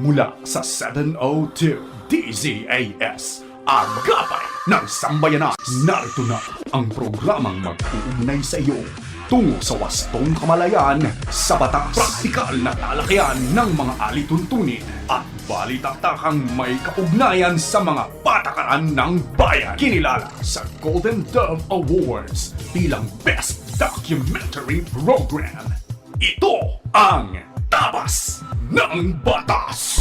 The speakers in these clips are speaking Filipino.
Mula sa 702 DZAS, Agapay ng Sambayanan. Narito na ang programang mag-uugnay sa iyo tungo sa wastong kamalayan sa batas. Praktikal na talakayan ng mga alituntunin at balitaktakang may kaugnayan sa mga patakaran ng bayan. Kinilala sa Golden Dove Awards bilang Best Documentary Program. Ito ang Tabas ng Batas!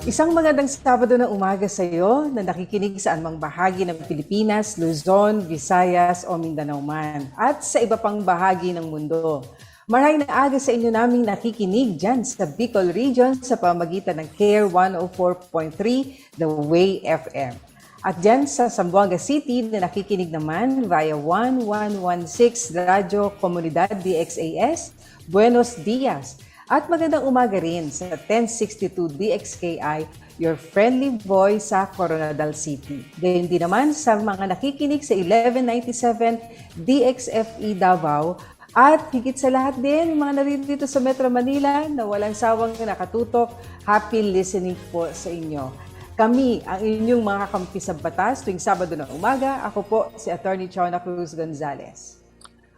Isang magandang Sabado ng umaga sa iyo na nakikinig sa anumang bahagi ng Pilipinas, Luzon, Visayas o Mindanao man at sa iba pang bahagi ng mundo. Maraming aga sa inyo naming nakikinig dyan sa Bicol Region sa pamagitan ng CARE 104.3 The Way FM. At dyan sa Zamboanga City na nakikinig naman via 1116 Radyo Komunidad DXAS, Buenos Dias. At magandang umaga rin sa 1062 DXKI, your friendly voice sa Coronadal City. Gayon din naman sa mga nakikinig sa 1197 DXFE Davao at higit sa lahat din, mga naririto sa Metro Manila na walang sawang nakatutok, happy listening po sa inyo. Kami ang inyong mga kampi sa batas tuwing Sabado ng umaga. Ako po si Attorney Chona Cruz Gonzalez.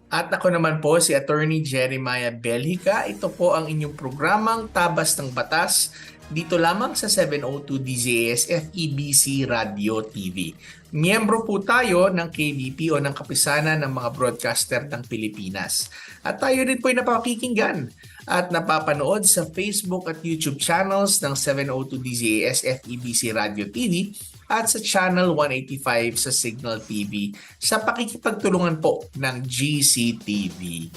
At ako naman po si Attorney Jeremiah Belhica. Ito po ang inyong programang Tabas ng Batas dito lamang sa 702 DZAS FEBC Radio TV. Miyembro po tayo ng KBP o ng Kapisanan ng mga Broadcaster ng Pilipinas. At tayo rin po ay napakikinggan at napapanood sa Facebook at YouTube channels ng 702 DZAS FEBC Radio TV at sa Channel 185 sa Signal TV sa pakikipagtulungan po ng GCTV.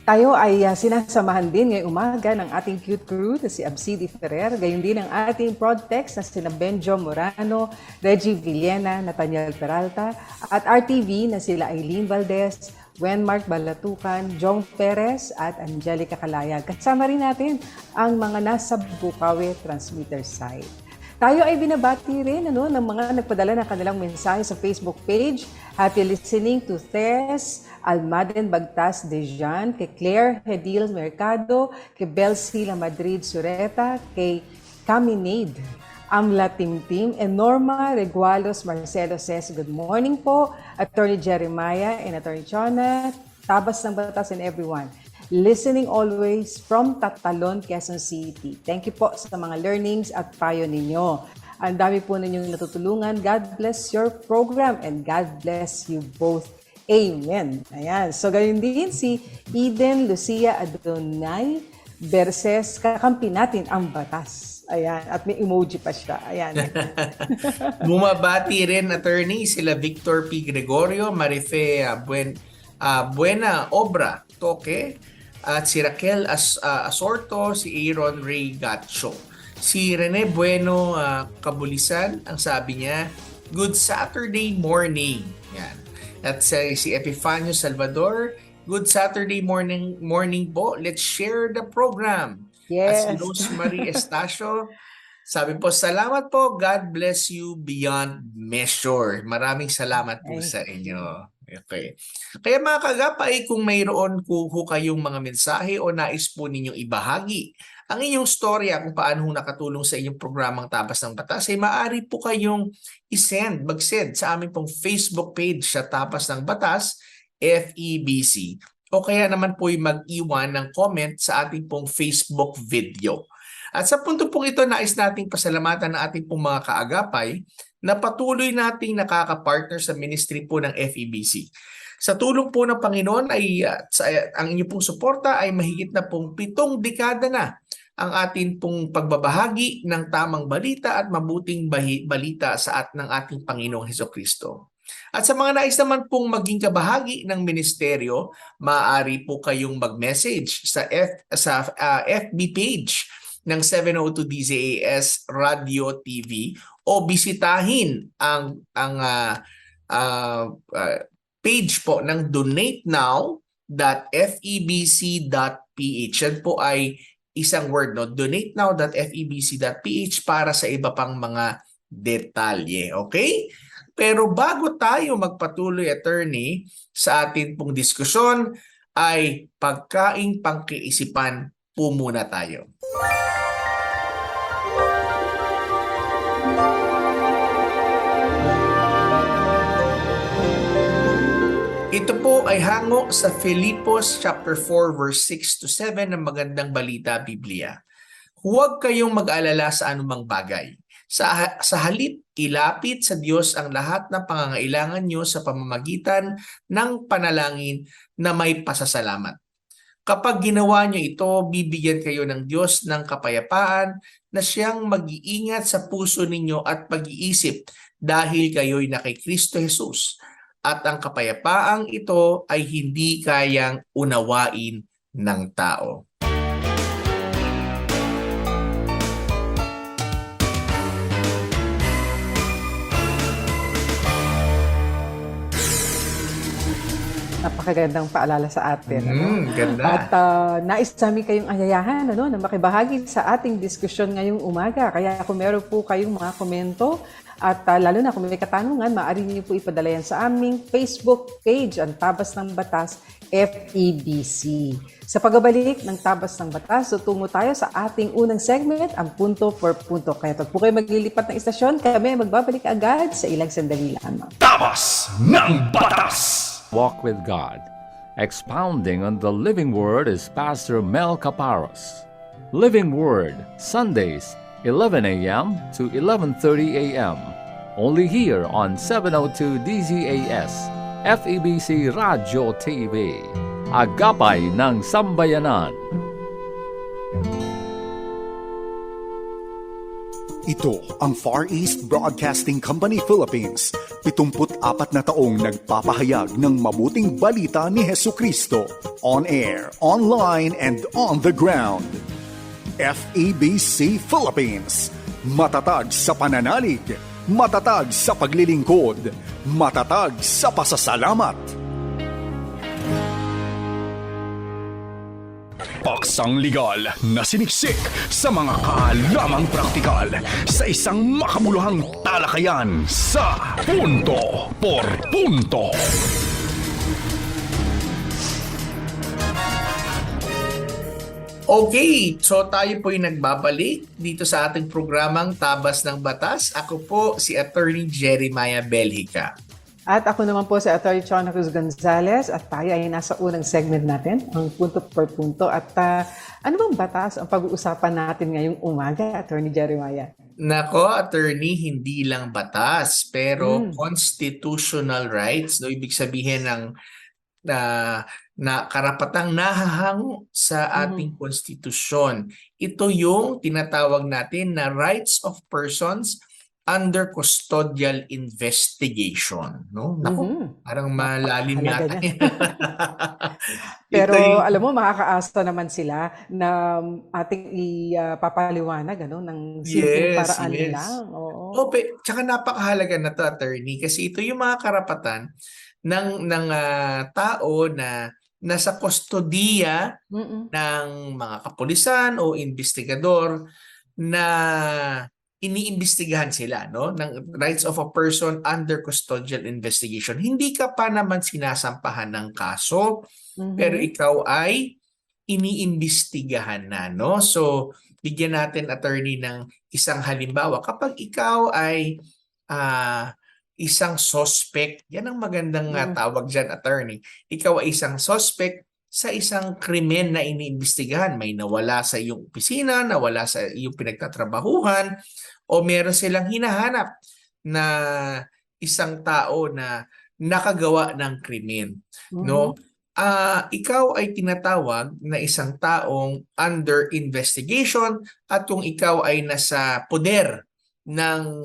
Tayo ay sinasamahan din ngayong umaga ng ating cute crew na si Absidi Ferrer, gayon din ang ating Prodtext na sina Benjo Morano, Reggie Villena, Nathaniel Peralta, at RTV na sila Aileen Valdez, Wenmark Balatukan, Jong Perez at Angelica Calayag. Kasama rin natin ang mga nasa Bukawi transmitter site. Tayo ay binabati rin ng mga nagpadala ng kanilang mensahe sa Facebook page. Happy listening to Tess Almaden Bagtas Dejan, kay Claire Hedil Mercado, kay Belsila Madrid Sureta, kay Caminade Amla Timtim, and Norma Regualos Marcelo says, good morning po, Attorney Jeremiah and Attorney Chona, Tabas ng Batas and everyone. Listening always from Tatalon, Quezon City. Thank you po sa mga learnings at payo ninyo. Ang dami po ninyong natutulungan. God bless your program and God bless you both. Amen. Ayan. So, gayon din si Eden Lucia Adonai versus kakampi natin ang batas. Ayan. At may emoji pa siya. Ayan. Bumabati rin, Attorney, sila Victor P. Gregorio, Marife Buena Obra Toque, at si Raquel Asorto, si Aaron Ray Gatcho. Si Rene Bueno Kabulisan, ang sabi niya, good Saturday morning. Yan. At si Epifanio Salvador, good Saturday morning po. Let's share the program. Yes. At si Rosemary Estacio, sabi po, salamat po. God bless you beyond measure. Maraming salamat po sa inyo. Okay. Kaya mga kagapay, kung mayroon po kayong mga mensahe o nais po ninyong ibahagi ang inyong storya kung paano nakatulong sa inyong programang Tabas ng Batas, ay maaari po kayong mag-send sa aming pong Facebook page sa Tabas ng Batas, FEBC. O kaya naman po mag-iwan ng comment sa ating pong Facebook video. At sa punto pong ito, nais nating pasalamatan ng ating pong mga kaagapay na patuloy nating nakaka-partner sa ministry po ng FEBC. Sa tulong po ng Panginoon ay ang inyong pong suporta ay mahigit na pong 7 dekada na ang atin pong pagbabahagi ng tamang balita at mabuting balita ng ating Panginoong Hesukristo. At sa mga nais naman pong maging kabahagi ng ministeryo, maaari po kayong mag-message sa FB page ng 702 DZAS Radio TV o bisitahin ang page po ng donatenow.febc.ph. Yan po ay isang word, no? donatenow.febc.ph para sa iba pang mga detalye. Okay? Pero bago tayo magpatuloy, attorney, sa atin pong diskusyon, ay pagkaing pangkiisipan po muna tayo. Ito po ay hango sa Filipos chapter 4 verse 6 to 7 ng Magandang Balita Biblia. Huwag kayong mag-alala sa anumang bagay. Sa halip, ilapit sa Diyos ang lahat ng pangangailangan nyo sa pamamagitan ng panalangin na may pasasalamat. Kapag ginawa nyo ito, bibigyan kayo ng Diyos ng kapayapaan na siyang mag-iingat sa puso ninyo at pag-iisip dahil kayo'y na kay Kristo Jesus. At ang kapayapaang ito ay hindi kayang unawain ng tao. Napakagandang paalala sa atin. Ganda. At nais namin kayong ayayahan na makibahagi sa ating diskusyon ngayong umaga. Kaya kung meron po kayong mga komento at lalo na kung may katanungan, maaari niyo po ipadala yan sa aming Facebook page, ang Tabas ng Batas, FEBC. Sa pagbabalik ng Tabas ng Batas, tutungo tayo sa ating unang segment, ang Punto por Punto. Kaya pag po kayo maglilipat ng istasyon, kami magbabalik agad sa ilang sandali lamang. Tabas ng Batas! Walk with God. Expounding on the Living Word is Pastor Mel Caparos. Living Word, Sundays, 11 a.m. to 11:30 a.m. Only here on 702 DZAS, FEBC Radio TV. Agapay ng Sambayanan. Ito ang Far East Broadcasting Company Philippines. 74 na taong nagpapahayag ng mabuting balita ni Hesukristo. On air, online, and on the ground. FEBC Philippines. Matatag sa pananalig. Matatag sa paglilingkod. Matatag sa pasasalamat. Paksang legal na siniksik sa mga kaalamang praktikal sa isang makabuluhang talakayan sa Punto por Punto. Okay, so tayo po'y nagbabalik dito sa ating programang Tabas ng Batas. Ako po si Attorney Jeremiah Belhica. At ako naman po si Atty. Chona Cruz Gonzalez at tayo ay nasa unang segment natin, ang Punto per Punto. At ano bang batas ang pag-uusapan natin ngayong umaga, Atty. Jeremiah? Nako, attorney, hindi lang batas, pero constitutional rights. No? Ibig sabihin ng na karapatang nahahango sa ating konstitusyon. Ito yung tinatawag natin na rights of persons under custodial investigation, no? Naku, parang malalim yata. Pero alam mo, makakaasa naman sila na ating ipapaliwanag ng simpleng paraan lang. Oo. Tsaka napakahalaga na to, attorney, kasi ito yung mga karapatan ng tao na nasa kustodiya ng mga kapulisan o investigador na iniimbestigahan sila, no, ng rights of a person under custodial investigation. Hindi ka pa naman sinasampahan ng kaso, pero ikaw ay iniimbestigahan na, no? So, bigyan natin, attorney, ng isang halimbawa. Kapag ikaw ay isang suspect, yan ang magandang tawag dyan, attorney. Ikaw ay isang suspect sa isang krimen na iniimbestigahan. May nawala sa iyong opisina, nawala sa iyong pinagtatrabahuhan, o meron silang hinahanap na isang tao na nakagawa ng krimen, no? Ikaw ay tinatawag na isang taong under investigation, at kung ikaw ay nasa poder ng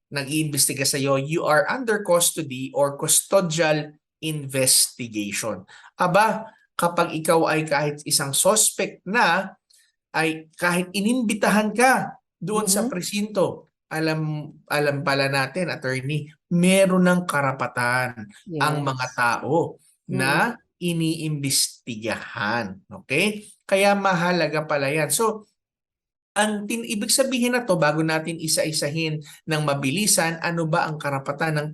nag-iimbestiga sa iyo, you are under custody or custodial investigation. Aba, kapag ikaw ay kahit isang suspect na, ay kahit inimbitahan ka doon sa presinto, alam pala natin, attorney, meron ng karapatan ang mga tao na iniimbestigahan. Okay? Kaya mahalaga pala yan. So, ibig sabihin na to, bago natin isa-isahin ng mabilisan, ano ba ang karapatan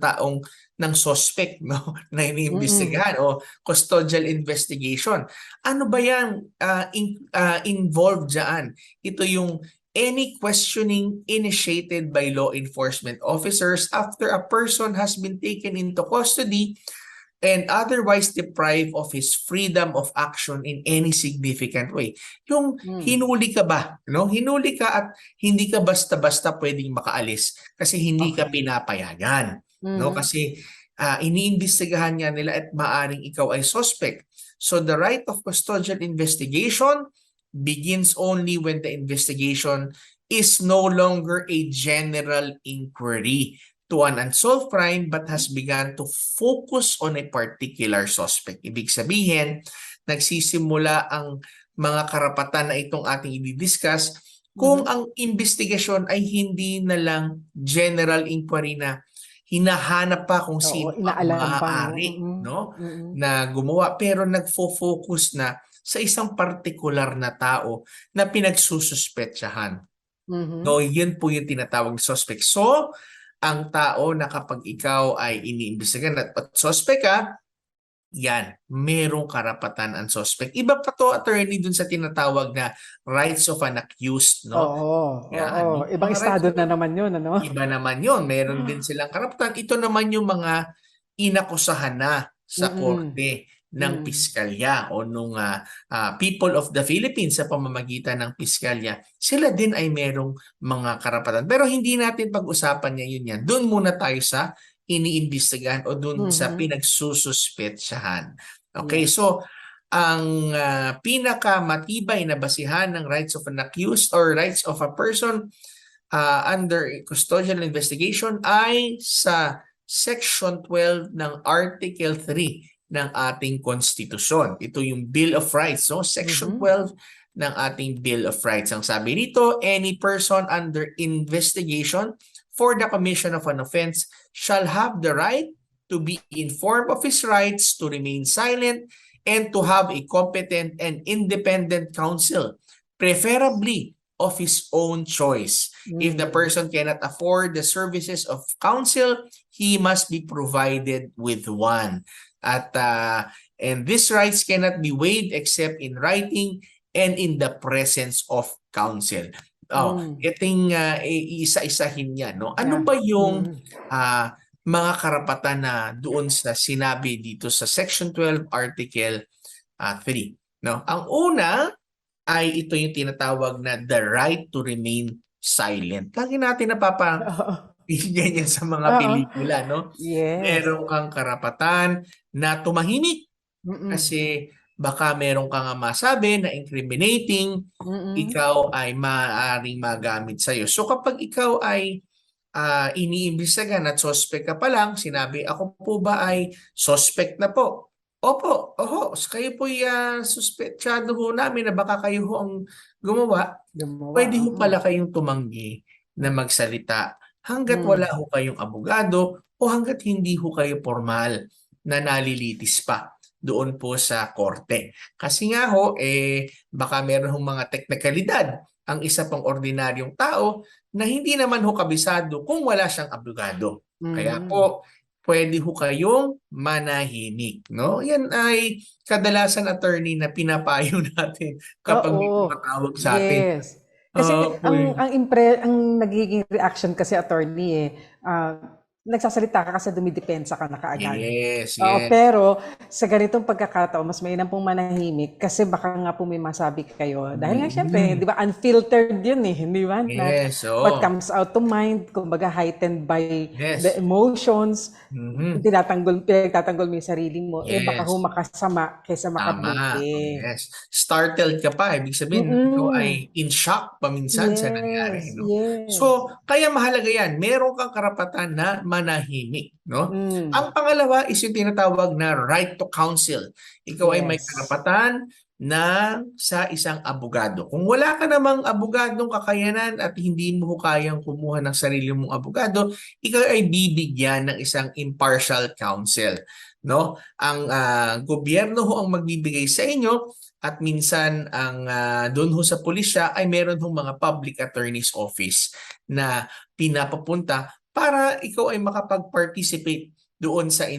ng suspect, no, na iniimbestigahan o custodial investigation? Ano ba yan involved dyan? Ito yung any questioning initiated by law enforcement officers after a person has been taken into custody and otherwise deprived of his freedom of action in any significant way. Yung hinuli ka ba, no? Hinuli ka at hindi ka basta-basta pwedeng makaalis kasi hindi ka pinapayagan, no? Kasi iniimbestigahan niya nila at maaring ikaw ay suspect. So the right of custodial investigation begins only when the investigation is no longer a general inquiry to an unsolved crime but has begun to focus on a particular suspect. Ibig sabihin, nagsisimula ang mga karapatan na itong ating i-discuss kung ang investigasyon ay hindi na lang general inquiry na hinahanap pa kung sino ang maaari, no, na gumawa, pero nagfo-focus na sa isang partikular na tao na pinagsususpetsahan. No, yun po yung tinatawag na suspect. So, ang tao na kapag ikaw ay iniimbestigahan at suspect ka, yan, merong karapatan ang suspect. Iba pa to, attorney, dun sa tinatawag na rights of an accused, no? Oo. Ibang estado na naman yun, ano? Iba naman yun. Meron din silang karapatan. Ito naman yung mga inakusahan na sa korte ng piskalya o nung people of the Philippines sa pamamagitan ng piskalya. Sila din ay merong mga karapatan. Pero hindi natin pag-usapan ngayon yan. Doon muna tayo sa iniimbestigahan o doon sa pinagsususpetsahan. Okay, so ang pinakamatibay na basihan ng rights of an accused or rights of a person under custodial investigation ay sa Section 12 ng Article 3 ng ating konstitusyon. Ito yung Bill of Rights, no? Section 12 ng ating Bill of Rights. Ang sabi nito, any person under investigation for the commission of an offense shall have the right to be informed of his rights, to remain silent, and to have a competent and independent counsel, preferably of his own choice. If the person cannot afford the services of counsel, he must be provided with one. And these rights cannot be waived except in writing and in the presence of counsel. Iting isa-isahin yan, no? Ano ba yung mga karapatan na doon sa sinabi dito sa Section 12 Article 3, no? Ang una ay ito yung tinatawag na the right to remain silent. Lagi natin napapabigyan yan sa mga pelikula, no? Yes. Meron kang karapatan na tumahimik kasi baka meron ka nga masabi na incriminating, ikaw ay maaaring magamit sa'yo. So kapag ikaw ay iniimbestigahan at suspect ka pa lang, sinabi, ako po ba ay suspect na po? Opo, kayo po suspetsado ho namin na baka kayo ho ang gumawa. Pwede ho pala kayong tumanggi na magsalita hanggat wala ho kayong abogado o hanggat hindi ho kayo formal na nalilitis pa doon po sa korte. Kasi nga ho, baka meron hong mga teknikalidad ang isa pang ordinaryong tao na hindi naman ho kabisado kung wala siyang abogado. Kaya po, pwede ho kayong manahimik, no? Yan ay kadalasan, attorney, na pinapayo natin kapag may tumatawag sa atin. Yes. Kasi ang nagiging reaction kasi, attorney, nagsasalita ka kasi dumidepensa ka na kaagad. Yes. Pero sa ganitong pagkakataon, mas mainam pong manahimik kasi baka nga po may masabi kayo. Dahil nga syempre, di ba, unfiltered yun di ba? Yes. What comes out to mind, kumbaga heightened by the emotions, pinagtatanggol mo yung sarili mo, baka makasama kaysa makabuti. Yes. Startled ka pa, ibig sabihin, ikaw ay in shock paminsan sa nangyari. No? Yes. So, kaya mahalaga yan. Meron kang karapatan na manahimik, no? Ang pangalawa is yung tinatawag na right to counsel. Ikaw ay may karapatan na sa isang abogado. Kung wala ka namang abogadong kakayanan at hindi mo kayang kumuha ng sarili mong abogado, ikaw ay bibigyan ng isang impartial counsel. no? Ang gobyerno ho ang magbibigay sa inyo at minsan ang doon ho sa pulisya ay meron hong mga public attorney's office na pinapapunta para ikaw ay makapag-participate doon sa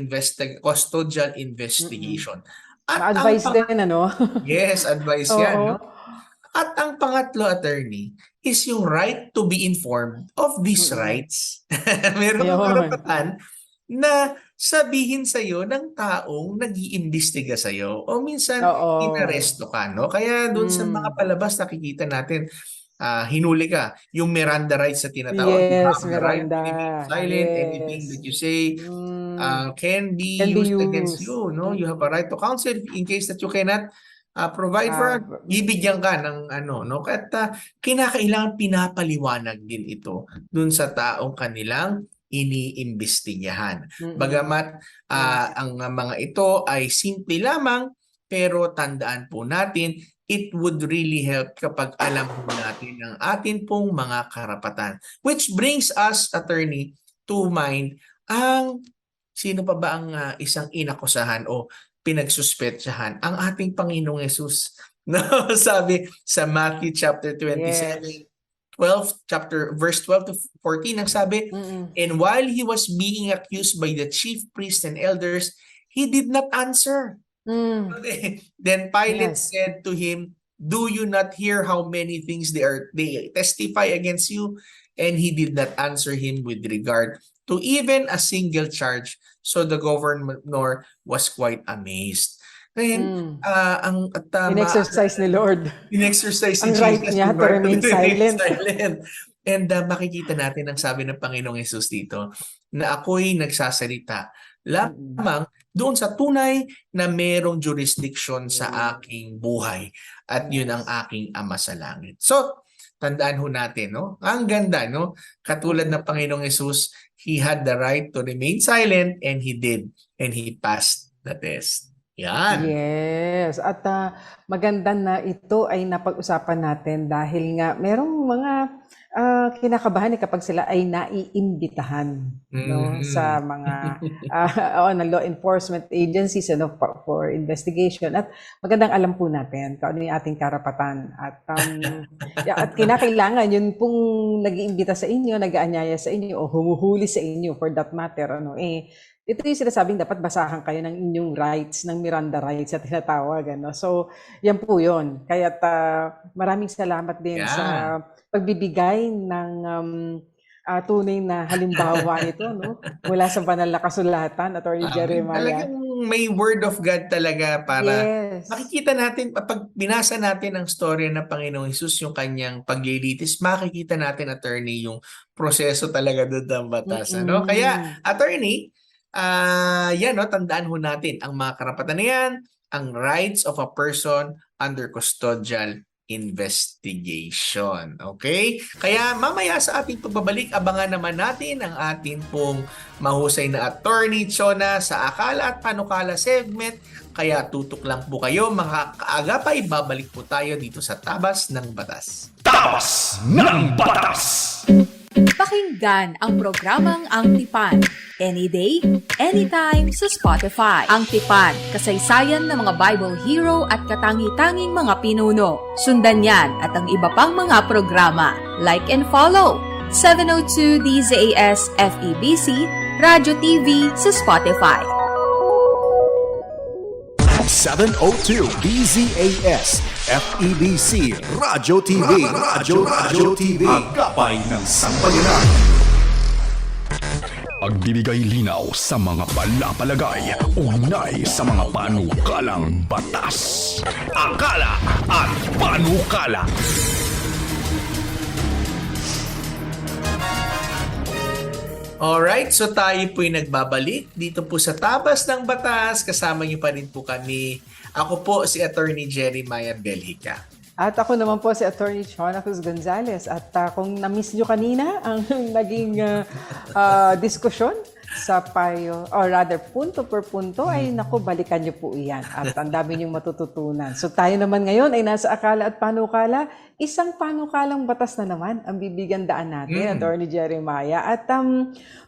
custodial investigation. At ang Ma-advise din, ano? yes, advice yan, Oo. no? At ang pangatlo, attorney, is yung right to be informed of these rights. Meron kang Ayun. karapatan na sabihin sa'yo ng taong nag-iimbestiga sa'yo o minsan Oo. inaresto ka, no? Kaya doon sa mga palabas nakikita natin, hinuli ka. Yung Miranda rights na tinatawag, you Yes, have the right to Miranda. remain silent, anything Yes. that you say can be Can be used against used. you, no? You have a right to counsel in case that you cannot provide for, bibigyan ka ng ano, no? At kinakailangan pinapaliwanag din ito dun sa taong kanilang iniimbestigahan. Bagamat ang mga ito ay simple lamang, pero tandaan po natin, it would really help kapag alam po natin ang atin pong mga karapatan. Which brings us, attorney, to mind ang sino pa ba ang isang inakusahan o pinagsuspetsahan? Ang ating Panginoong Yesus. No, sabi sa Matthew chapter 27, 12, verse 12 to 14, ang sabi, and while he was being accused by the chief priests and elders, he did not answer. Then Pilate said to him, do you not hear how many things they testify against you? And he did not answer him with regard to even a single charge. So the governor was quite amazed. Ngayon, in-exercise ni Lord. In-exercise si Ang right Jesus niya to remain silent. And makikita natin ang sabi ng Panginoong Yesus dito, na ako'y nagsasalita lamang doon sa tunay na merong jurisdiction sa aking buhay. At yun ang aking Ama sa langit. So, tandaan ho natin, no? Ang ganda, no? Katulad ng Panginoong Yesus, he had the right to remain silent and he did. And he passed the test. Yan. Yes. At maganda na ito ay napag-usapan natin dahil nga merong mga kinakabahan kapag sila ay naiimbitahan no, sa mga ng law enforcement agencies for investigation. At magandang alam po natin kung ano yung ating karapatan. At, at kinakailangan yun pong nag-iimbita sa inyo, nag-aanyaya sa inyo o humuhuli sa inyo for that matter. Ito yung sinasabing dapat basahan kayo ng inyong rights, ng Miranda rights at tinatawag. So, yan po yun. Kaya maraming salamat din sa pagbibigay ng tunay na halimbawa nito, no? Mula sa banal na kasulatan, Attorney Jeremiah. Talagang may word of God talaga para makikita natin, pag binasa natin ang storya ng Panginoong Hesus, yung kanyang paglilitis, makikita natin, attorney, yung proseso talaga doon ng batas. Ano? Kaya, attorney, yan, no, tandaan ho natin ang mga karapatan na yan, ang rights of a person under custodial investigation. Okay? Kaya mamaya sa ating pagbabalik, abangan naman natin ang ating pong mahusay na attorney Chona sa Akala at Panukala segment. Kaya tutok lang po kayo mga kaagapay, babalik po tayo dito sa Tabas ng Batas. Tabas ng Batas! Pakinggan ang programang Ang Tipan. Any day, anytime sa Spotify. Ang Tipan, kasaysayan ng mga Bible hero at katangi-tanging mga pinuno. Sundan yan at ang iba pang mga programa. Like and follow 702 DZAS FEBC Radio TV sa Spotify. 702 DZAS FEBC Radio TV. Radio TV. Agapay ng Sambayanan. Pagbibigay linaw sa mga palapalagay, ugnay sa mga panukalang batas. Akala at Panukala. Alright, so tayo po'y nagbabalik dito po sa Tabas ng Batas. Kasama niyo pa rin po kami. Ako po si Attorney Jeremiah Belhica. At ako naman po si Attorney Chona Cruz Gonzales. At kung na-miss nyo kanina ang naging diskusyon sa payo, or rather punto per punto, ay naku, balikan niyo po iyan at ang dami niyong matututunan. So tayo naman ngayon ay nasa akala at panukala, isang panukalang batas na naman ang bibigyan daan natin, Attorney Jeremiah. At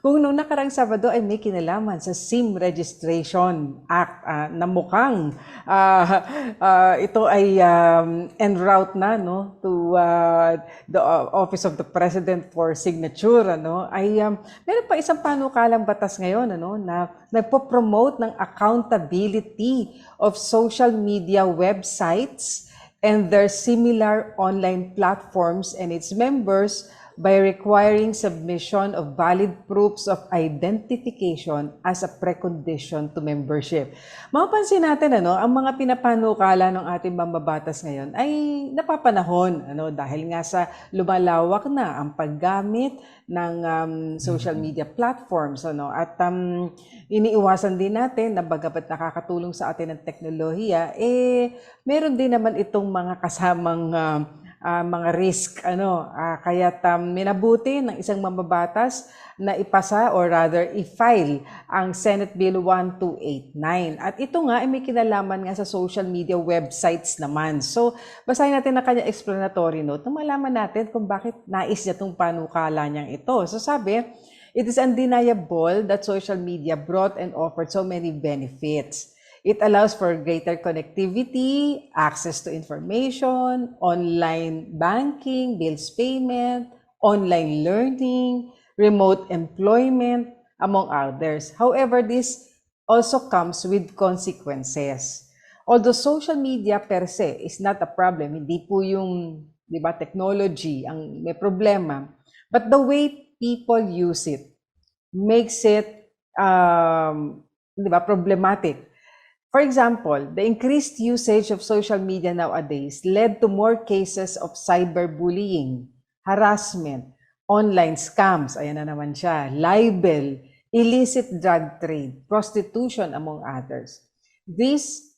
kung noong nakarang Sabado ay may kinalaman sa SIM Registration Act na mukhang ito ay en route na no, to the Office of the President for signature, ano, ay meron pa isang panukalang batas ngayon, ano, na nagpo-promote ng accountability of social media websites and their similar online platforms and its members by requiring submission of valid proofs of identification as a precondition to membership. Mapapansin natin, ano, ang mga pinapanukala ng ating mambabatas ngayon ay napapanahon, ano, dahil nga sa lumalawak na ang paggamit ng social media platforms, ano, at iniiwasan din natin na bagamat nakakatulong sa atin ang teknolohiya, meron din naman itong mga kasamang mga risk, ano, kaya minabuti ng isang mambabatas na ipasa or rather i-file ang Senate Bill 1289. At ito nga ay may kinalaman nga sa social media websites naman. So, basahin natin na kanya explanatory note na malaman natin kung bakit nais niya itong panukala niyang ito. So sabi, it is undeniable that social media brought and offered so many benefits. It allows for greater connectivity, access to information, online banking, bills payment, online learning, remote employment, among others. However, this also comes with consequences. Although social media per se is not a problem, hindi po yung, di ba, technology ang may problema, but the way people use it makes it, di ba, problematic. For example, the increased usage of social media nowadays led to more cases of cyberbullying, harassment, online scams, ayan na naman siya, libel, illicit drug trade, prostitution, among others. These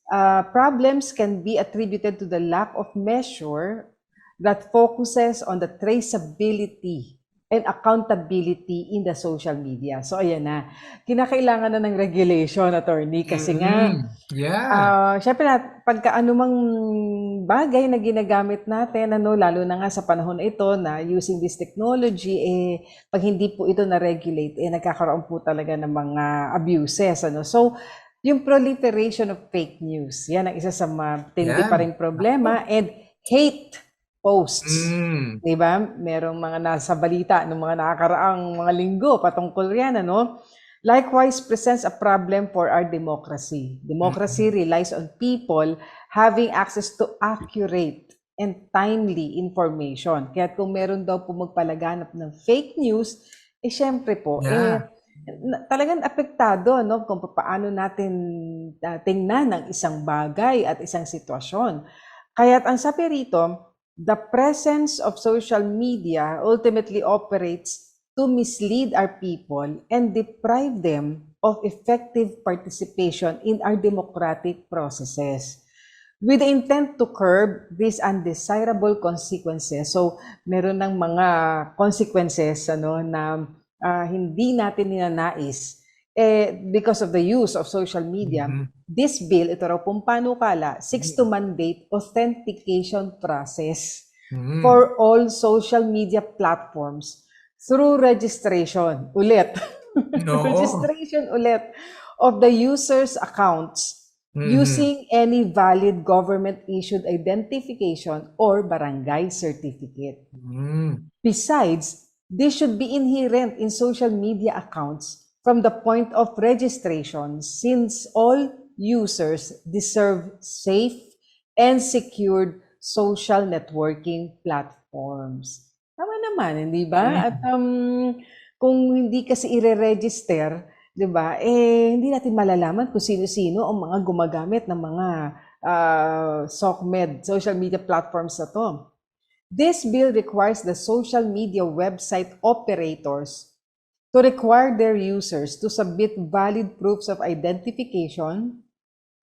problems can be attributed to the lack of measure that focuses on the traceability and accountability in the social media. So ayan na, kinakailangan na ng regulation, attorney, kasi nga, syempre pagka anumang bagay na ginagamit natin, ano, lalo na nga sa panahon na ito na using this technology, pag hindi po ito na-regulate, nagkakaroon po talaga ng mga abuses. Ano? So, yung proliferation of fake news, yan ang isa sa matindi pa rin problema, and hate posts. Diba? Merong mga nasa balita ng mga nakakaraang mga linggo patungkol yan, ano? Likewise presents a problem for our democracy. Democracy relies on people having access to accurate and timely information. Kaya kung meron daw po magpalaganap ng fake news, syempre po, talagang apektado, no, kung paano natin tingnan ang isang bagay at isang sitwasyon. Kaya't ang sabi rito, the presence of social media ultimately operates to mislead our people and deprive them of effective participation in our democratic processes. With the intent to curb these undesirable consequences, so meron ng mga consequences, ano, na hindi natin ninanais, because of the use of social media, this bill, ito raw pong panukala, seeks to mandate authentication process for all social media platforms through registration, ulit, registration ulit, of the user's accounts using any valid government-issued identification or barangay certificate. Besides, this should be inherent in social media accounts from the point of registration, since all users deserve safe and secured social networking platforms. Tama naman, hindi ba? At kung hindi kasi i-register, di ba, hindi natin malalaman kung sino-sino ang mga gumagamit ng mga SOCMED, social media platforms na to. This bill requires the social media website operators to require their users to submit valid proofs of identification,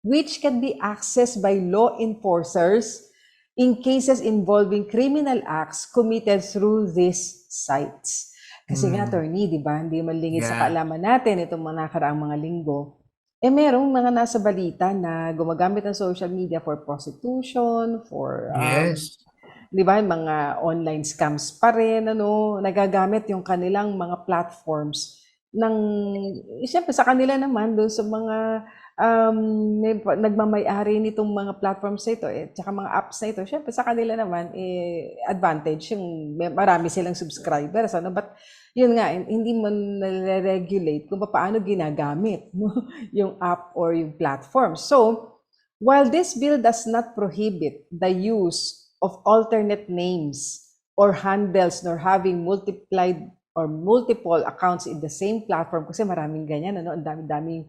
which can be accessed by law enforcers in cases involving criminal acts committed through these sites. Kasi nga, attorney, di ba, hindi malingid sa Yeah. kaalaman natin itong mga nakaraang mga linggo. Merong mga nasa balita na gumagamit ng social media for prostitution, for, Yes. di ba, mga online scams pa rin, nagagamit yung kanilang mga platforms ng, siyempre sa kanila naman, doon sa mga nagmamay-ari nitong mga platforms na ito, tsaka mga apps na ito, syempre sa kanila naman, advantage yung marami silang subscribers. But yun nga, hindi mo nare-regulate kung paano ginagamit yung app or yung platform. So, while this bill does not prohibit the use of alternate names or handles nor having multiplied or multiple accounts in the same platform, kasi maraming ganyan, ang dami-daming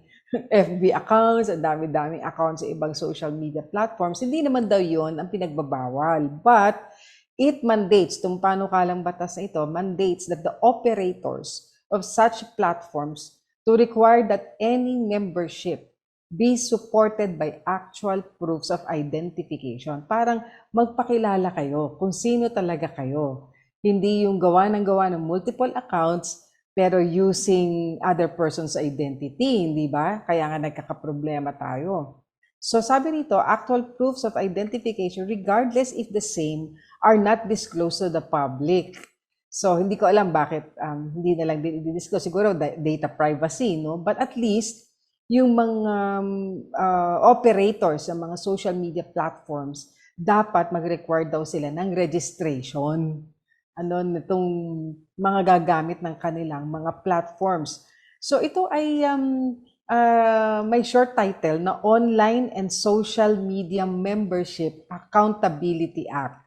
FB accounts, ang dami-daming accounts sa ibang social media platforms, hindi naman daw yon ang pinagbabawal. But it mandates, itong panukalang batas na ito, mandates that the operators of such platforms to require that any membership be supported by actual proofs of identification. Parang magpakilala kayo kung sino talaga kayo. Hindi yung gawa ng multiple accounts pero using other person's identity, hindi ba? Kaya nga nagkakaproblema tayo. So sabi rito, actual proofs of identification regardless if the same are not disclosed to the public. So hindi ko alam bakit hindi na lang disclose. Siguro data privacy, no? But at least yung mga operators ng mga social media platforms, dapat mag-require daw sila ng registration. Nitong mga gagamit ng kanilang mga platforms. So ito ay may short title na Online and Social Media Membership Accountability Act.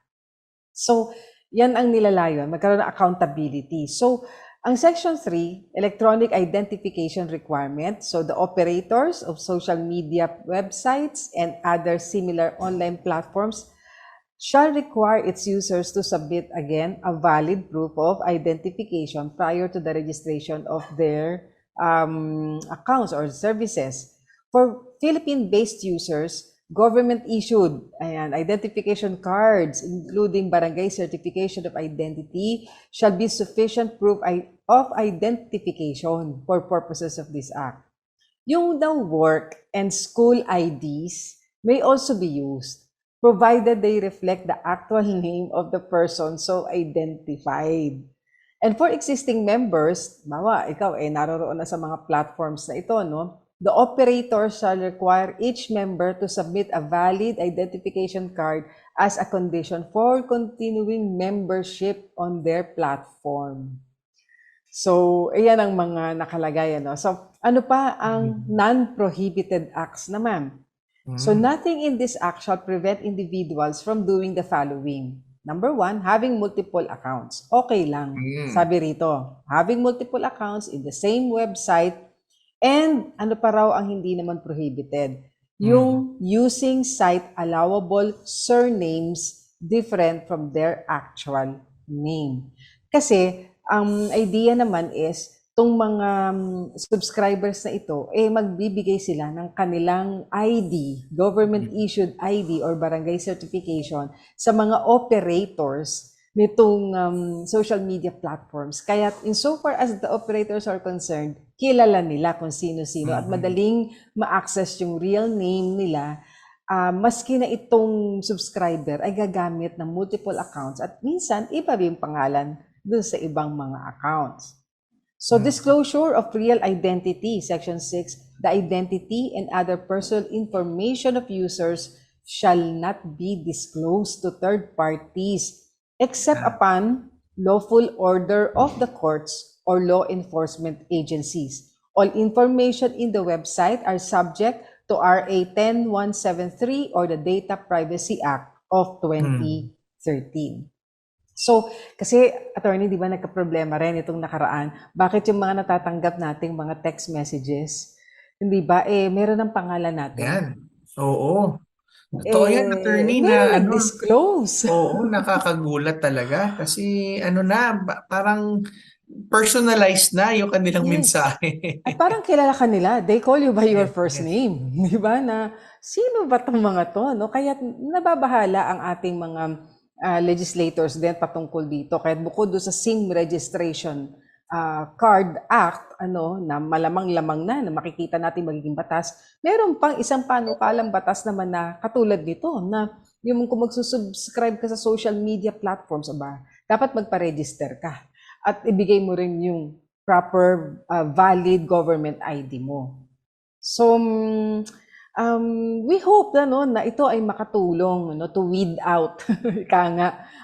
So yan ang nilalayon, magkaroon ng accountability. So ang Section 3, Electronic Identification Requirement, so the operators of social media websites and other similar online platforms shall require its users to submit again a valid proof of identification prior to the registration of their accounts or services. For Philippine-based users, government-issued identification cards, including barangay certification of identity, shall be sufficient proof of identification for purposes of this act. Yung daw work and school IDs may also be used, provided they reflect the actual name of the person so identified. And for existing members, ikaw naroroon na sa mga platforms na ito, no? The operator shall require each member to submit a valid identification card as a condition for continuing membership on their platform. So, ayan ang mga nakalagay, no? So, ano pa ang non-prohibited acts naman? So nothing in this act shall prevent individuals from doing the following. Number 1, having multiple accounts. Okay lang. Sabi rito, having multiple accounts in the same website and ano pa raw ang hindi naman prohibited? Yung using site allowable surnames different from their actual name. Kasi ang idea naman is itong mga subscribers na ito, magbibigay sila ng kanilang ID, government-issued ID or barangay certification sa mga operators nitong social media platforms. Kaya insofar as the operators are concerned, kilala nila kung sino-sino at madaling ma-access yung real name nila, maski na itong subscriber ay gagamit ng multiple accounts at minsan iba yung pangalan dun sa ibang mga accounts. So disclosure of real identity, Section 6, the identity and other personal information of users shall not be disclosed to third parties except upon lawful order of the courts or law enforcement agencies. All information in the website are subject to RA 10173 or the Data Privacy Act of 2013. So, kasi, attorney, di ba nagka-problema rin itong nakaraan? Bakit yung mga natatanggap nating mga text messages, hindi ba, meron ng pangalan natin? Yan. Oo. Totoo yan, attorney, May na nag-disclose. Oo, nakakagulat talaga. Kasi parang personalized na yung kanilang mensahe. At parang kilala ka nila. They call you by your first name. Di ba? Na, sino ba itong mga to? No? Kaya nababahala ang ating mga legislators din patungkol dito. Kahit bukod doon sa SIM registration Card Act, na malamang-lamang na makikita natin magiging batas, meron pang isang panukalang batas naman na katulad nito, na yung kung magsusubscribe ka sa social media platforms, dapat magpa-register ka at ibigay mo rin yung proper valid government ID mo. So, we hope na ito ay makatulong to weed out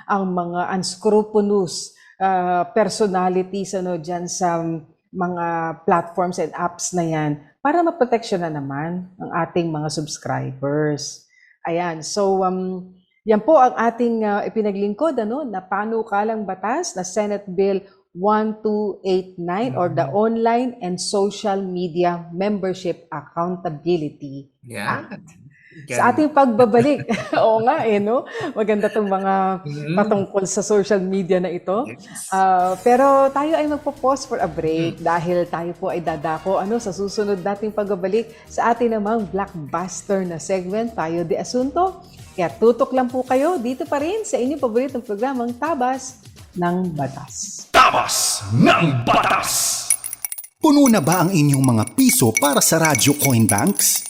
ang mga unscrupulous personalities dyan sa mga platforms and apps na yan para maproteksyon na naman ang ating mga subscribers. Ayan, so yan po ang ating ipinaglingkod na panukalang batas na Senate Bill 1289 or the Online and Social Media Membership Accountability Act. Sa ating pagbabalik, oo nga maganda itong mga patungkol sa social media na ito. Pero tayo ay magpo-pause for a break dahil tayo po ay dadako sa susunod nating pagbabalik sa ating namang blockbuster na segment, Payo de Asunto. Kaya tutok lang po kayo dito pa rin sa inyong paboritong programang Tabas ng Batas. Tabas ng Batas! Puno na ba ang inyong mga piso para sa Radyo Coin Banks?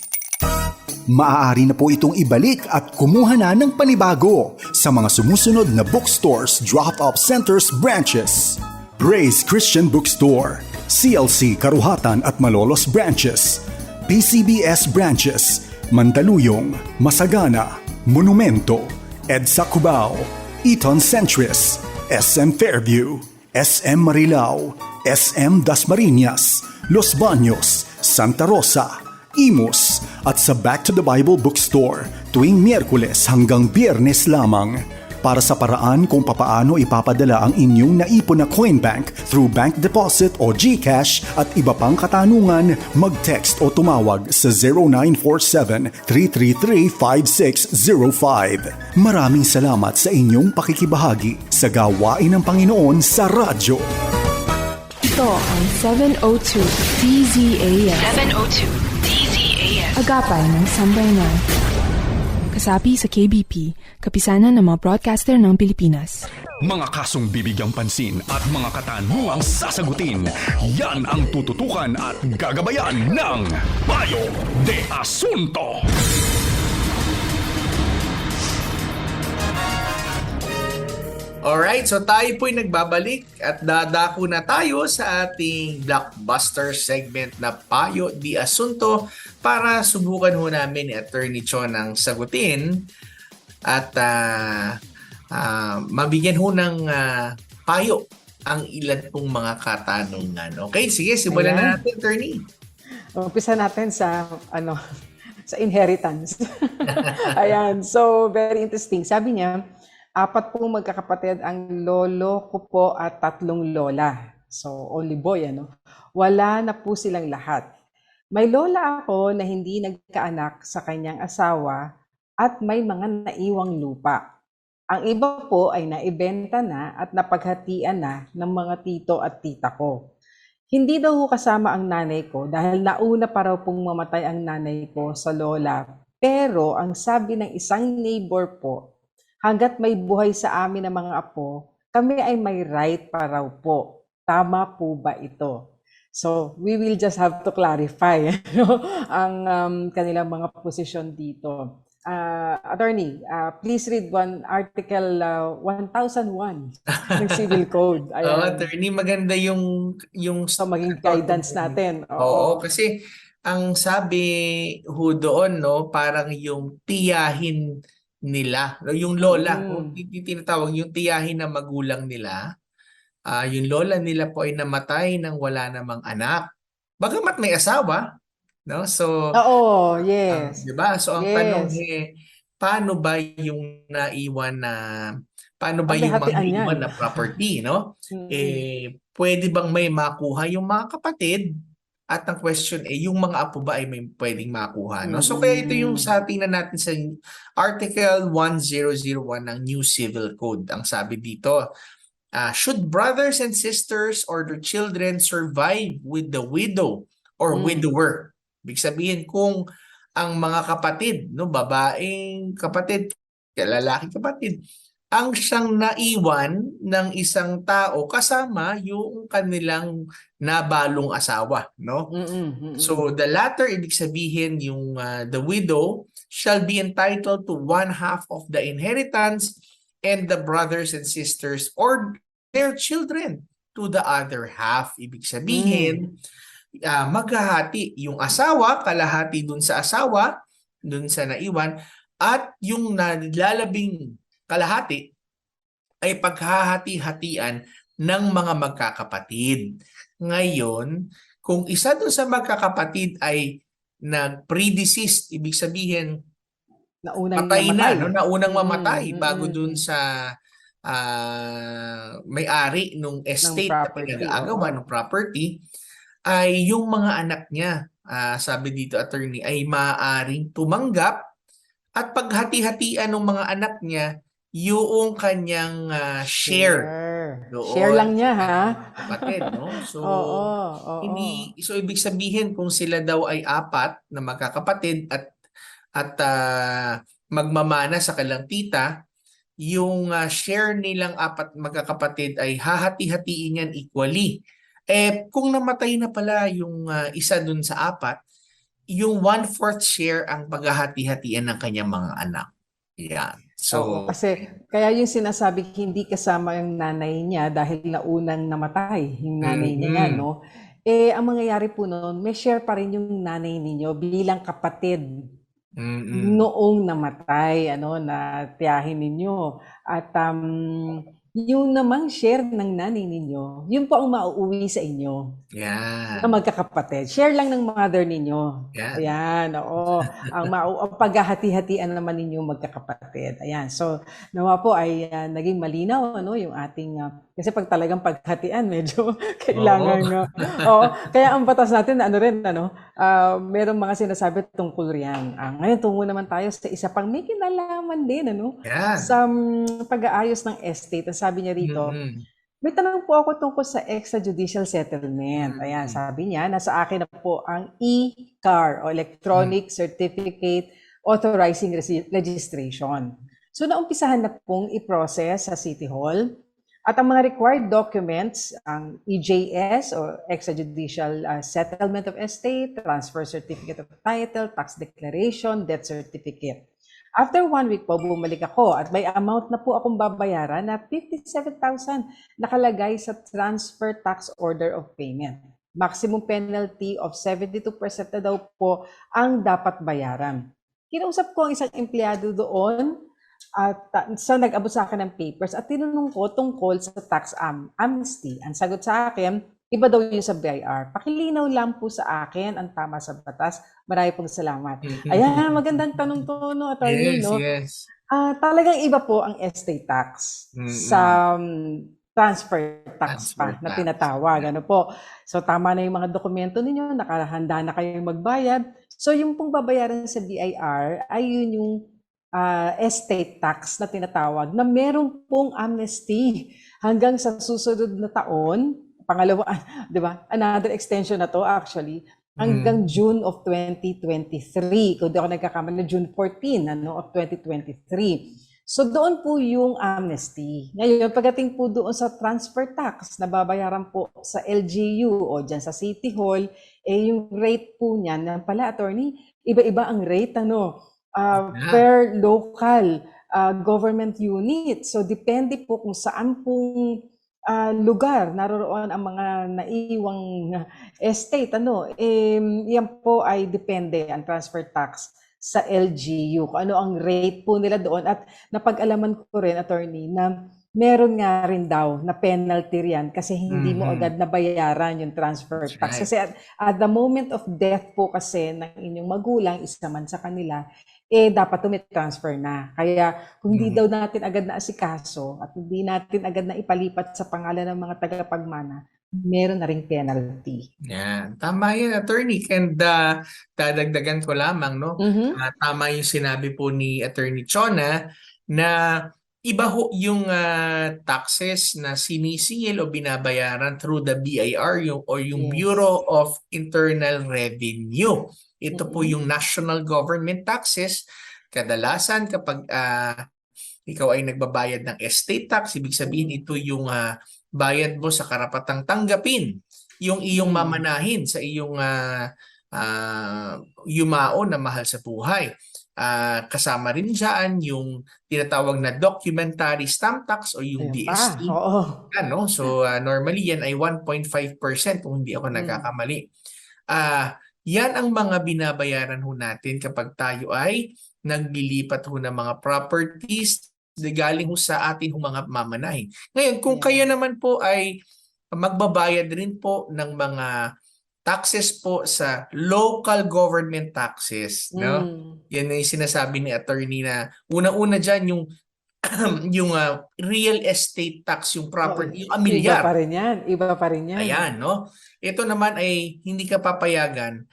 Maaari na po itong ibalik at kumuha na ng panibago sa mga sumusunod na bookstores, drop-off centers, branches. Praise Christian Bookstore, CLC Karuhatan at Malolos branches, PCBS branches, Mandaluyong, Masagana, Monumento, EDSA Cubao, Eton Centris, SM Fairview, SM Marilao, SM Dasmariñas, Los Baños, Santa Rosa, Imus at sa Back to the Bible Bookstore tuwing Miyerkules hanggang Biyernes lamang. Para sa paraan kung papaano ipapadala ang inyong naipon na coin bank through bank deposit o GCash at iba pang katanungan, mag-text o tumawag sa 0947-333-5605. Maraming salamat sa inyong pakikibahagi sa gawain ng Panginoon sa radyo. Ito ang 702 DZAS. 702 DZAS. Agapay ng Sambayanan. Kasapi sa KBP, kapisanan ng mga broadcaster ng Pilipinas. Mga kasong bibigyang pansin at mga katanungang sasagutin, yan ang tututukan at gagabayan ng Payo de Asunto. Alright, so tayo po'y nagbabalik at dadako na tayo sa ating blockbuster segment na Payo de Asunto para subukan ho namin ni Attorney Chon ang sagutin at mabigyan ho ng payo ang ilan pong mga katanungan. Okay, sige, simulan na natin, Attorney. Umpisa natin sa sa inheritance. Ayan, so very interesting. Sabi niya, 4 pong magkakapatid ang lolo ko po at 3 lola. So, only boy, Wala na po silang lahat. May lola ako na hindi nagkaanak sa kanyang asawa at may mga naiwang lupa. Ang iba po ay naibenta na at napaghatian na ng mga tito at tita ko. Hindi daw kasama ang nanay ko dahil nauna pa raw pong mamatay ang nanay ko sa lola. Pero ang sabi ng isang neighbor po, hanggat may buhay sa amin ng mga apo, kami ay may right pa raw po. Tama po ba ito? So, we will just have to clarify ang kanilang mga posisyon dito. Attorney, please read Article 1001 ng Civil Code. Attorney, maganda yung so, maging guidance natin. Oo, kasi ang sabi ho doon, parang yung tiyahin nila, yung lola, kung tinatawag yung tiyahin na magulang nila, yung lola nila po ay namatay nang wala namang anak. Bagamat may asawa, So, yes. diba? So, ang tanong paano ba yung naiwan na, paano ba yung mga naiwan na property, pwede bang may makuha yung mga kapatid? At ang question yung mga apo ba ay may pwedeng makuha, So, kaya ito yung tingnan natin sa Article 1001 ng New Civil Code. Ang sabi dito, should brothers and sisters or their children survive with the widow or widower? Ibig sabihin, kung ang mga kapatid, babaeng kapatid, lalaking kapatid, ang siyang naiwan ng isang tao kasama yung kanilang nabalong asawa, no? So the latter, ibig sabihin yung the widow shall be entitled to 1/2 of the inheritance, and the brothers and sisters or their children to the other half. Ibig sabihin, maghahati yung asawa, kalahati dun sa asawa, dun sa naiwan, at yung nalalabing kalahati ay paghahati-hatian ng mga magkakapatid. Ngayon, kung isa dun sa magkakapatid ay nag-predeceased, ibig sabihin Naunang patay na, namatay. no? Naunang mamatay bago dun sa may-ari nung estate na property, pinag-aagawan ng property, ay yung mga anak niya, sabi dito attorney, ay maaaring tumanggap at paghati-hatian ng mga anak niya yung kanyang share doon. Share lang niya, ha? Kapatid, no? So, Oo. so ibig sabihin kung sila daw ay 4 na magkakapatid at magmamana sa kanilang tita, yung share nilang 4 magkakapatid ay hahati-hatiin yan equally. Kung namatay na pala yung isa dun sa 4, yung 1/4 share ang paghahati-hatian ng kanyang mga anak. Yan. So, kasi kaya yung sinasabi hindi kasama yung nanay niya dahil naunang namatay yung nanay niya, no? Ang mangyayari po noon, may share pa rin yung nanay ninyo bilang kapatid noong namatay, na tiyahin ninyo. At yung namang share ng nanay ninyo, yun po ang mauuwi sa inyo. yan. Na magkakapatid. Share lang ng mother ninyo. Yan. Ayan, oo. Ang paghahati-hatian naman ninyo magkakapatid. Ayan. So, nawa po ay naging malinaw, yung ating, kasi pag talagang paghatian, medyo kailangan, oo. Kaya ang batas natin, merong mga sinasabi tungkol riyan. Ngayon, tungo naman tayo sa isa pang may kinalaman din, Yan. sa pag-aayos ng estate. Sabi niya rito, may tanong po ako tungkol sa extrajudicial settlement. Ayan, sabi niya, nasa akin na po ang e-CAR o Electronic Certificate Authorizing Registration. So, naumpisahan na pong i-process sa City Hall. At ang mga required documents, ang EJS o Extrajudicial Settlement of Estate, Transfer Certificate of Title, Tax Declaration, Death Certificate. After 1 week po, bumalik ako at may amount na po akong babayaran na 57,000 nakalagay sa Transfer Tax Order of Payment. Maximum penalty of 72% na daw po ang dapat bayaran. Kinausap ko ang isang empleyado doon at nag-abot sa akin ng papers at tinanong ko tungkol sa tax amnesty. Ang sagot sa akin, iba daw yun sa BIR. Pakilinaw lang po sa akin ang tama sa batas. Marami pong salamat. Ayan, magandang tanong to, attorney, Yes. Talagang iba po ang estate tax sa transfer tax na tinatawag. Po. So, tama na yung mga dokumento ninyo, nakahanda na kayong magbayad. So, yung pong babayaran sa BIR ay yun yung estate tax na tinatawag na meron pong amnesty hanggang sa susunod na taon. Pangalawa, di ba? Another extension na to actually hanggang June of 2023. Kung di ako nagkakamali, June 14 of 2023. So doon po yung amnesty. Ngayon, pagdating po doon sa transfer tax na babayaran po sa LGU o dyan sa City Hall, yung rate po niyan, pala attorney, iba-iba ang rate per local government unit. So depende po kung saan pong lugar naroroon ang mga naiwang estate, yan po ay depende ang transfer tax sa LGU, kung ano ang rate po nila doon. At napag-alaman ko rin, attorney, na meron nga rin daw na penalty riyan kasi hindi mo agad nabayaran yung transfer tax. Kasi at the moment of death po kasi ng inyong magulang, isa man sa kanila, dapat transfer na. Kaya kung hindi daw natin agad na asikaso at hindi natin agad na ipalipat sa pangalan ng mga tagapagmana, meron na ring penalty. Yan. Tama yan, attorney. And dadagdagan ko lamang, no? Tama yung sinabi po ni Attorney Chona na iba ho yung taxes na sinisingil o binabayaran through the BIR yung Bureau of Internal Revenue. Ito po yung national government taxes. Kadalasan kapag ikaw ay nagbabayad ng estate tax, ibig sabihin ito yung bayad mo sa karapatang tanggapin yung iyong mamanahin sa iyong yumao na mahal sa buhay. Kasama rin dyan yung tinatawag na documentary stamp tax o yung Ayun pa, DST. oo. Ano? So normally yan ay 1.5% kung hindi ako nagkakamali. Yan ang mga binabayaran ho natin kapag tayo ay naglilipat ho ng mga properties na galing ho sa ating ho mga mamanahin. Ngayon, kung kayo naman po ay magbabayad rin po ng mga taxes po sa local government taxes, no? Yan ay sinasabi ni attorney na unang-una diyan yung yung real estate tax, yung property, yung amilyar. Iba pa rin yan. Iba pa rin yan. Ayan, no? Ito naman ay hindi ka papayagan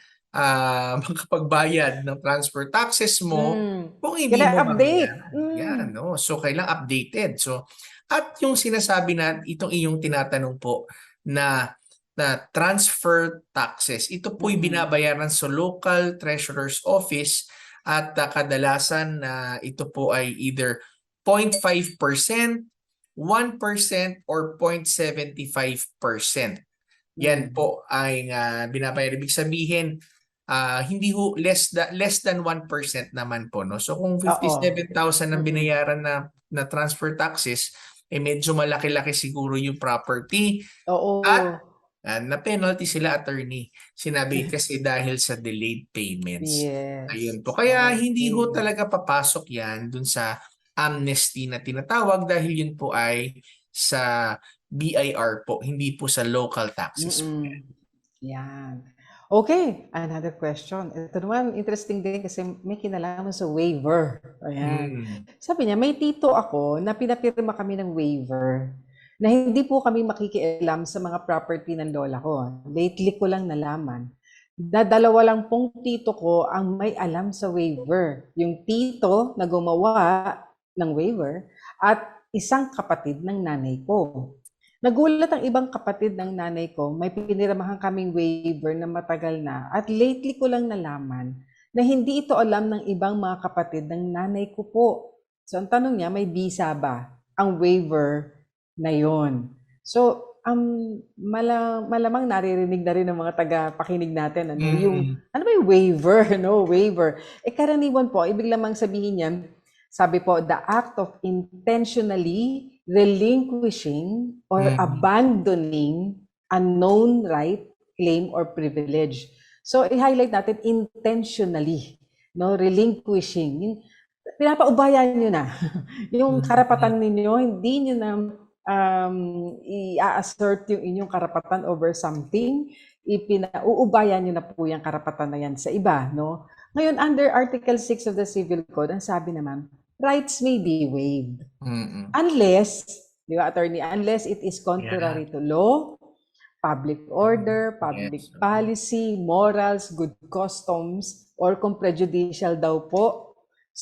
makapagbayad ng transfer taxes mo kung hindi mo update. Yan, no? So, kailangan updated. So, at yung sinasabi na itong iyong tinatanong po na transfer taxes, ito po'y binabayaran sa local treasurer's office at kadalasan ito po ay either 0.5%, 1%, or 0.75%. Yan po ay binabayar. Ibig sabihin, hindi ho less than 1% naman po, no? So kung 57,000 ang binayaran na transfer taxes, medyo malaki-laki siguro yung property. Oo. At na penalty sila, attorney. Sinabi kasi dahil sa delayed payments. Yes. Ayun po. Kaya hindi ho talaga papasok yan dun sa amnesty na tinatawag dahil yun po ay sa BIR po, hindi po sa local taxes. Yan. Okay, another question. Ito naman, interesting din kasi may kinalaman sa waiver. Ayan. Sabi niya, may tito ako na pinapirma kami ng waiver na hindi po kami makikialam sa mga property ng lola ko. Lately ko lang nalaman. Dalawa lang pong tito ko ang may alam sa waiver. Yung tito na gumawa ng waiver at isang kapatid ng nanay ko. Nagulat ang ibang kapatid ng nanay ko, may piniramahan kaming waiver na matagal na at lately ko lang nalaman na hindi ito alam ng ibang mga kapatid ng nanay ko po. So ang tanong niya, may visa ba ang waiver na yon? So malamang naririnig na rin ng mga taga-pakinig natin yung ano ba yung waiver, no? Waiver. Karaniwan po, ibig lamang sabihin niyan, sabi po, the act of intentionally relinquishing or abandoning a known right, claim, or privilege. So, i-highlight natin intentionally, no? Relinquishing. Yung, pinapaubayan nyo na. Yung karapatan ninyo, hindi nyo na i-assert yung inyong karapatan over something, uubayan nyo na po yung karapatan na yan sa iba, no? Ngayon, under Article 6 of the Civil Code, ang sabi naman, rights may be waived. Unless, di ba, attorney, unless it is contrary to law, public order, public policy, morals, good customs, or kung prejudicial daw po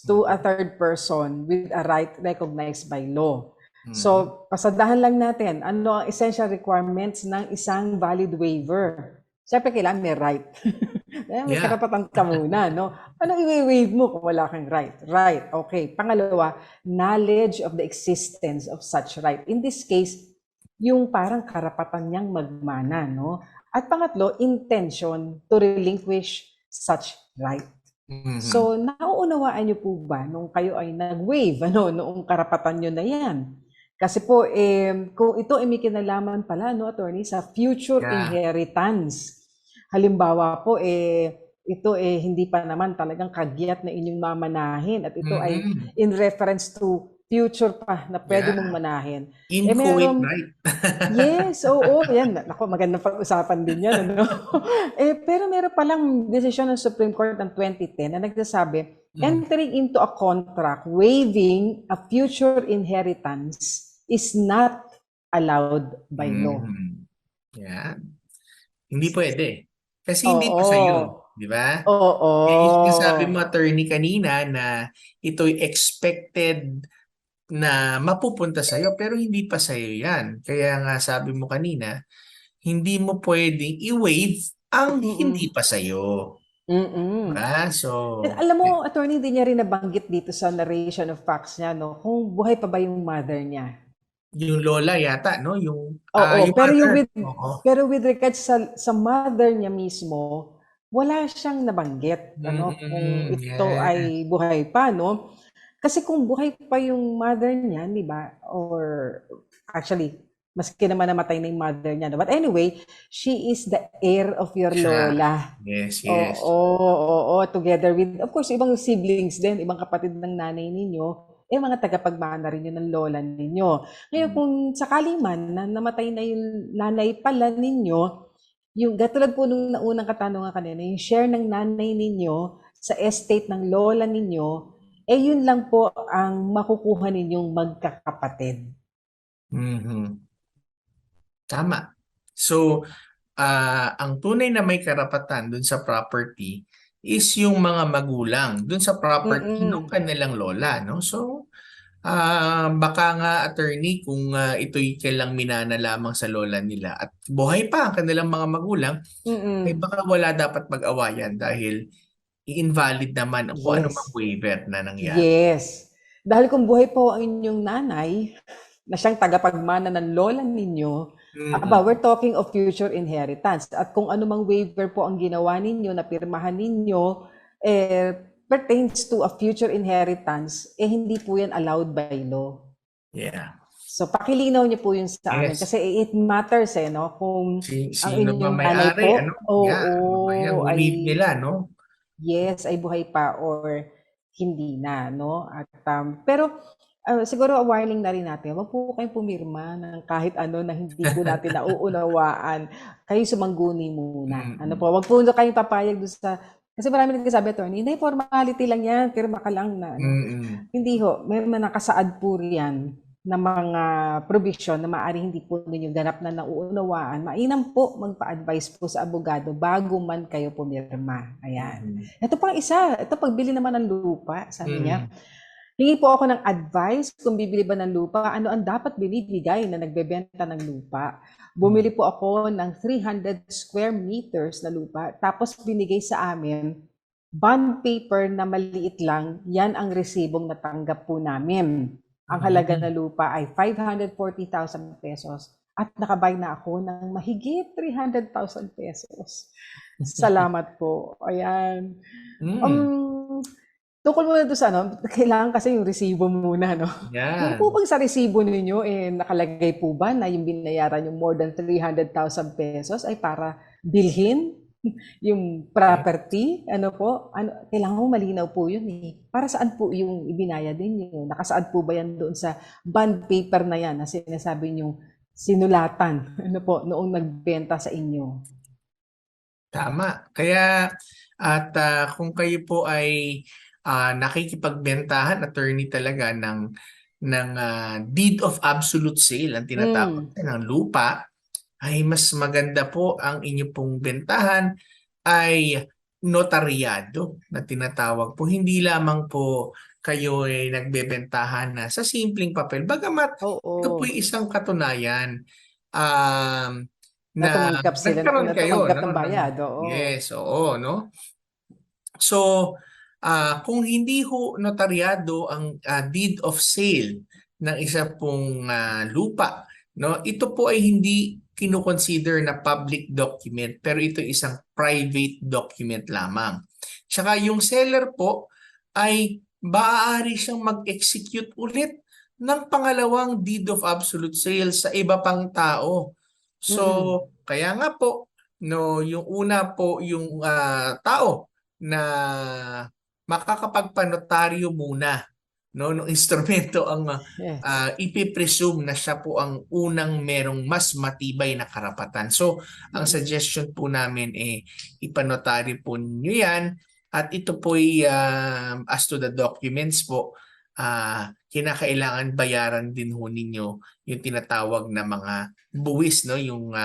to a third person with a right recognized by law. So, pasadahan lang natin, ano ang essential requirements ng isang valid waiver? Siyempre, kailangan may right. May karapatan ka muna, no? Ano i-waive mo kung wala kang right? Right, okay. Pangalawa, knowledge of the existence of such right. In this case, yung parang karapatan niyang magmana, no? At pangatlo, intention to relinquish such right. So, nauunawaan niyo po ba nung kayo ay nag-waive, noong karapatan niyo na yan? Kasi po, kung ito ay may kinalaman pala, no, attorney, sa future inheritance. Halimbawa po, ito hindi pa naman talagang kagyat na inyong mamanahin at ito ay in reference to future pa na pwede mong manahin. Inchoate right. Yes, oo, yan. Ako, magandang pag-usapan din yan. Ano? Pero meron palang desisyon ng Supreme Court ng 2010 na nagsasabi, entering into a contract waiving a future inheritance is not allowed by law. Yan. Hindi pwede. Kasi hindi pa sa'yo. Di ba? Oo. Yung sabi mo, attorney, kanina na ito'y expected na mapupunta sa'yo pero hindi pa sa'yo yan. Kaya nga sabi mo kanina, hindi mo pwedeng i-waive ang hindi pa sa'yo. Mm. So, And alam mo, attorney, din niya rin nabanggit dito sa narration of facts niya, no? Kung buhay pa ba yung mother niya. yung lola yata, no? Yung, Oo, yung pero mother. Oo. with regards sa mother niya mismo, wala siyang nabanggit, ano, kung ito Yes. ay buhay pa, no? Kasi kung buhay pa yung mother niya, di ba? Or actually, maski naman namatay na yung mother niya. No? But anyway, she is the heir of your Siya. lola. Yes. Oo, together with, of course, ibang siblings din, ibang kapatid ng nanay ninyo, mga tagapagmana rin yun ng lola ninyo. Ngayon, kung sakaling man na namatay na yung nanay pala ninyo, yung katulad po nung naunang katanungan kanina, yung share ng nanay ninyo sa estate ng lola ninyo, yun lang po ang makukuha ninyong magkakapatid. Tama. So, ang tunay na may karapatan dun sa property is yung mga magulang dun sa property ng kanilang lola, no? So, baka nga attorney kung ito'y kailang minana lamang sa lola nila at buhay pa ang kanilang mga magulang, baka wala dapat mag-awayan dahil i-invalid naman kung ano Yes. mang waiver na nangyari. Yes. Dahil kung buhay po ang inyong nanay, na siyang tagapagmana ng lola ninyo, we're talking of future inheritance. At kung ano mang waiver po ang ginawa ninyo, na pirmahan ninyo, pertains to a future inheritance, hindi po yan allowed by law. Yeah. So pakilinaw niyo po yun sa amin. Yes. Kasi it matters, no? Kung ang Sino ba inyong nanay may-ari? po, Believe nila, no? yes, ay buhay pa or hindi na, no? At pero siguro a warning na rin natin, wag po kayong pumirma ng kahit ano na hindi po natin nauunawaan. Kayo sumangguni muna. Ano po, wag po kayong papayag doon sa, kasi marami nagsasabi, attorney, hindi, formality lang yan, pirma ka lang na. Ano. Hindi ho, may nakasaad po riyan na mga provision na maaari hindi po ninyo ganap na nauunawaan. Mainam po magpa-advise po sa abogado bago man kayo pumirma. Ayan. Ito pang isa, ito pagbili naman ng lupa, sabi niya. Hingi po ako ng advice kung bibili ba ng lupa, ano ang dapat binibigay na nagbebenta ng lupa. Bumili po ako ng 300 square meters na lupa, tapos binigay sa amin bond paper na maliit lang, yan ang resibong natanggap po namin. Ang halaga na lupa ay 540,000 pesos at nakabay na ako ng mahigit 300,000 pesos. Salamat po. Ayan. Tukol muna doon sa kailangan kasi yung resibo muna, no? Yeah. Kung po bang sa resibo ninyo, nakalagay po ba na yung binayaran yung more than 300,000 pesos ay para bilhin yung property? Kailangan mo malinaw po yun eh. Para saan po yung ibinayad ninyo? Nakasaad po ba yan doon sa bond paper na yan na sinasabi nyo sinulatan noong nagbenta sa inyo? Tama. Kaya kung kayo po ay nakikipagbentahan, attorney, talaga ng deed of absolute sale, ang tinatawag ng lupa, ay mas maganda po ang inyo pong bentahan ay notaryado na tinatawag po. Hindi lamang po kayo ay nagbebentahan na sa simpleng papel. Bagamat ito po isang katunayan na tumanggap sila, nagkaroon kayo ng bayad. Yes, oo, no? So, kung hindi ho notaryado ang deed of sale ng isa pong lupa, no, ito po ay hindi kino-consider na public document, pero ito isang private document lamang. Tsaka yung seller po ay maaari siyang mag-execute ulit ng pangalawang deed of absolute sale sa iba pang tao. So, kaya nga po, no, yung una po yung tao na makakapagpanotaryo muna, no, ng instrumento ang ipipresume na siya po ang unang merong mas matibay na karapatan. So, ang suggestion po namin ipanotaryo po ninyo yan, at ito po as to the documents po, kinakailangan bayaran din ho ninyo yung tinatawag na mga buwis, no, yung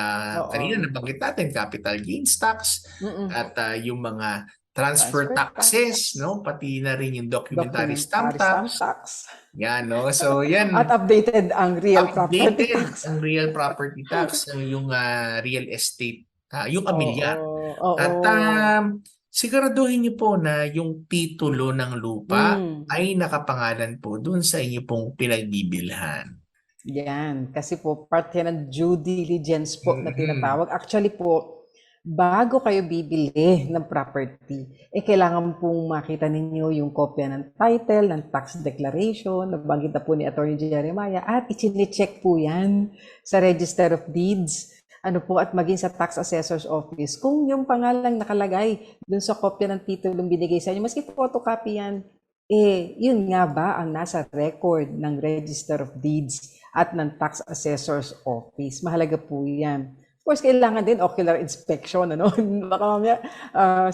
kanina nabanggit natin, capital gains tax, at yung mga transfer taxes, no, pati na rin yung documentary stamp tax. Yan, no. So yan. At updated ang real property tax. Ang real property tax, yung real estate, yung amilyar. At siguraduhin niyo po na yung titulo ng lupa Mm. ay nakapangalan po dun sa inyo pong pinagbibilhan. Yan, kasi po part yan ng due diligence po na Mm. tinatawag. Actually po, bago kayo bibili ng property, kailangan pong makita ninyo yung kopya ng title, ng tax declaration, nabanggit na po ni Attorney Jeremiah, at ichinecheck po yan sa Register of Deeds, at maging sa Tax Assessor's Office. Kung yung pangalang nakalagay dun sa kopya ng titulong binigay sa inyo, maski photocopy yan, yun nga ba ang nasa record ng Register of Deeds at ng Tax Assessor's Office? Mahalaga po yan. Of course, kailangan din ocular inspection, Baka mamaya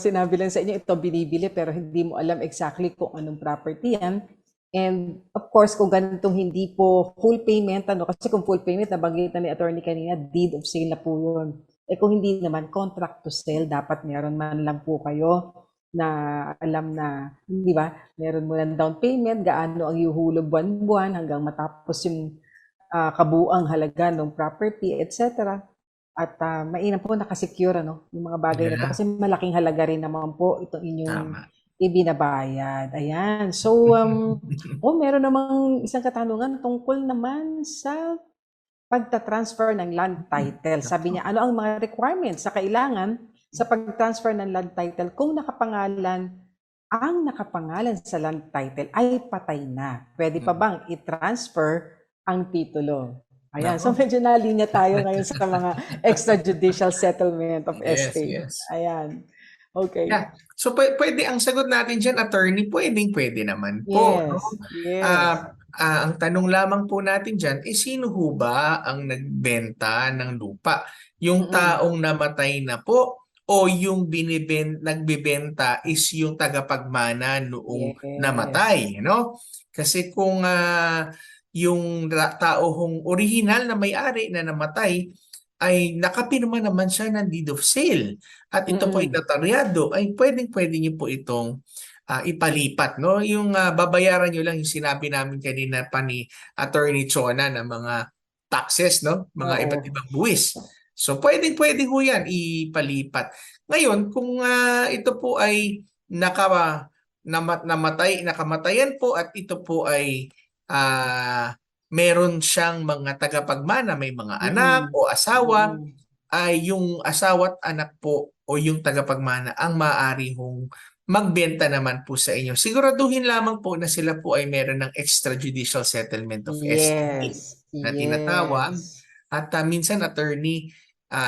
sinabi lang sa inyo, ito binibili pero hindi mo alam exactly kung anong property yan. And of course, kung ganitong hindi po full payment, kasi kung full payment, nabanggit na ni attorney kanina, deed of sale na po yun. Kung hindi naman, contract to sell, dapat meron man lang po kayo na alam na, di ba, meron mo ng down payment, gaano ang ihuhulog buwan-buwan hanggang matapos yung kabuang halaga ng property, etc. At mainam po nakasecure, yung mga bagay na ito. Kasi malaking halaga rin naman po itong inyong ibinabayad. Ayan. So, meron namang isang katanungan tungkol naman sa pagta-transfer ng land title. Sabi niya, ano ang mga requirements sa kailangan sa pag-transfer ng land title kung ang nakapangalan sa land title ay patay na? Pwede pa bang i-transfer ang titulo? Ayan. So, medyo nalinya tayo ngayon sa mga extrajudicial settlement of estate. Yes. Ayan. Okay. Yeah. So pwede ang sagot natin diyan, attorney, pwede naman po, no? Yes. Ang tanong lamang po natin diyan, sino ho ba ang nagbenta ng lupa? Yung taong namatay na po o yung nagbebenta is yung tagapagmana noong namatay, no? Kasi kung yung tao hong original na may-ari na namatay ay nakapirma naman siya ng deed of sale at ito po ay notaryado, ay pwede niyo po itong ipalipat, no? Yung babayaran niyo lang yung sinabi namin kanina pa ni Attorney Chona na mga taxes, no? Mga iba't ibang buwis. So pwede ho yan ipalipat. Ngayon, kung ito po ay nakamatayan po at ito po ay meron siyang mga tagapagmana, may mga anak o asawa, ay yung asawa at anak po o yung tagapagmana ang maaari hong magbenta naman po sa inyo. Siguraduhin lamang po na sila po ay meron ng extrajudicial settlement of estate na tinatawag. At minsan, attorney,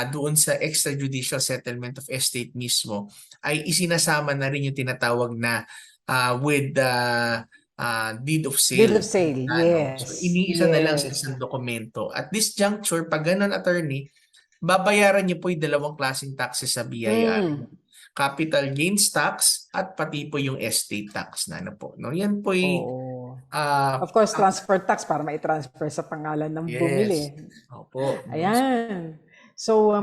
doon sa extrajudicial settlement of estate mismo ay isinasama na rin yung tinatawag na with deed of sale. Deed of sale, yes. So, iniisa na lang sa isang dokumento. At this juncture, pag ganun, attorney, babayaran niyo po yung dalawang klaseng taxes sa BIR. Capital gains tax at pati po yung estate tax na po. No? Yan po of course, transfer tax para mai-transfer sa pangalan ng bumili. Opo. Ayan. So,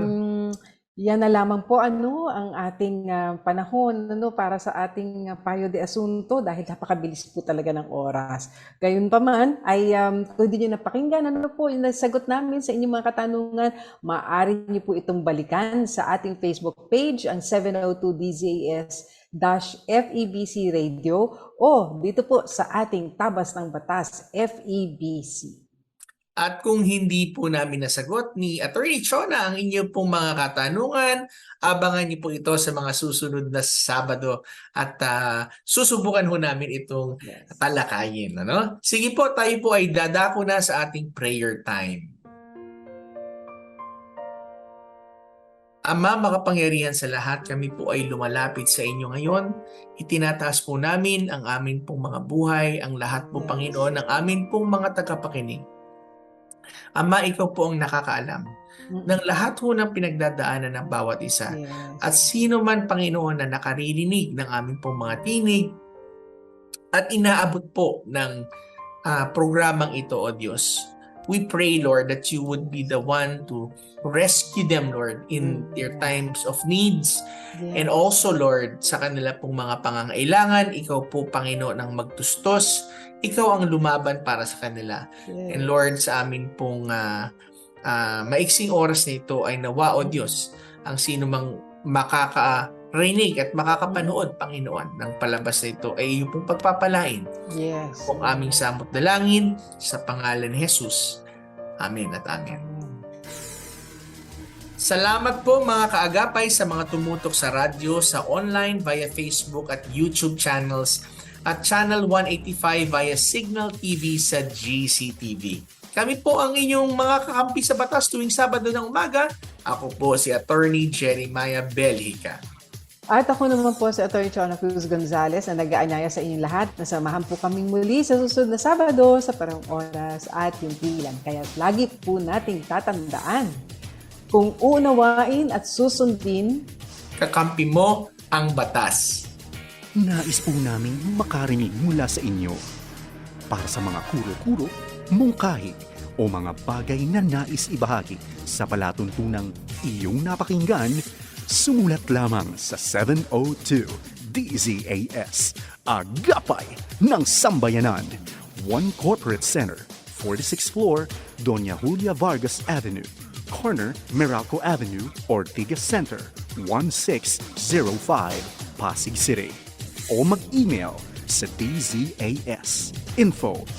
yan na lamang po ang ating panahon para sa ating payo de asunto dahil napakabilis po talaga ng oras. Gayunpaman ay kung hindi nyo napakinggan po yung nasagot namin sa inyong mga katanungan, maaari nyo po itong balikan sa ating Facebook page, ang 702 DZAS-FEBC Radio o dito po sa ating Tabas ng Batas FEBC. At kung hindi po namin nasagot ni Attorney Chona ang inyong pong mga katanungan, abangan niyo po ito sa mga susunod na Sabado at susubukan ho namin itong talakayin. Ano? Sige po, tayo po ay dadako na sa ating prayer time. Ama, makapangyarihan sa lahat, kami po ay lumalapit sa inyo ngayon. Itinataas po namin ang amin pong mga buhay, ang lahat po, Panginoon, ng amin pong mga tagapakinig. Ama, ikaw po ang nakakaalam ng lahat ho ng pinagdadaanan ng bawat isa. At sino man, Panginoon, na nakaririnig ng aming pong mga tinig at inaabot po ng programang ito, O Diyos, we pray, Lord, that you would be the one to rescue them, Lord, in their times of needs. And also, Lord, sa kanila pong mga pangangailangan, ikaw po, Panginoon, ang magtustos. Ikaw ang lumaban para sa kanila. And Lord, sa amin pong maiksing oras na ito ay nawa, O Diyos, ang sino mang makakarinig at makakapanood, Panginoon, ng palabas na ito ay iyong pong pagpapalain. Yes. Kung aming samot dalangin sa pangalan ni Jesus. Amen at amen. Salamat po mga kaagapay sa mga tumutok sa radyo, sa online, via Facebook at YouTube channels at Channel 185 via Signal TV sa GCTV. Kami po ang inyong mga kakampi sa batas tuwing Sabado ng umaga. Ako po si Attorney Jeremiah Belhica. At ako naman po si Atty. Chona Cruz Gonzalez na nag-aanyaya sa inyong lahat na samahan po kaming muli sa susunod na Sabado sa parang oras at yung pilan. Kaya lagi po nating tatandaan, kung uunawain at susundin, Kakampi mo ang batas. Nais po namin makarinig mula sa inyo. Para sa mga kuro-kuro, mungkahi o mga bagay na nais ibahagi sa palatuntunang iyong napakinggan, sumulat lamang sa 702 DZAS, Agapay ng Sambayanan, 1 Corporate Center, 46th floor, Doña Julia Vargas Avenue, corner Meralco Avenue, Ortigas Center, 1605, Pasig City. O mag-email sa dzas info@febc.ph.